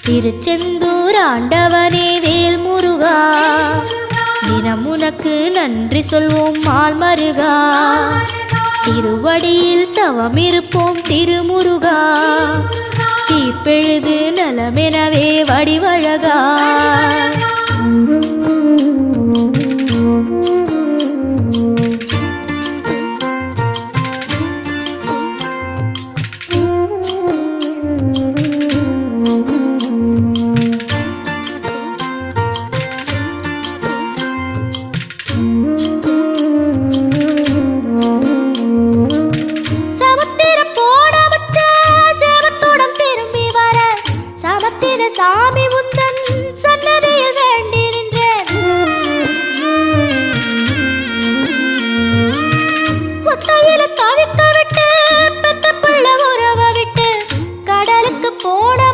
திருச்செந்தூர் ஆண்டவனே வேல் முருகா, தினம் உனக்கு நன்றி சொல்வோம் மால் மருகா. திருவடியில் தவம் இருப்போம் திருமுருகா, தீப்பெழுது நலமெனவே வடிவழகா. சாமி உந்தன் சன்னதியில் வேண்டி நின்றேன். ஒத்தையில தவிக்க விட்டு பெத்த பிள்ளை உறவ விட்டு கடலுக்கு போன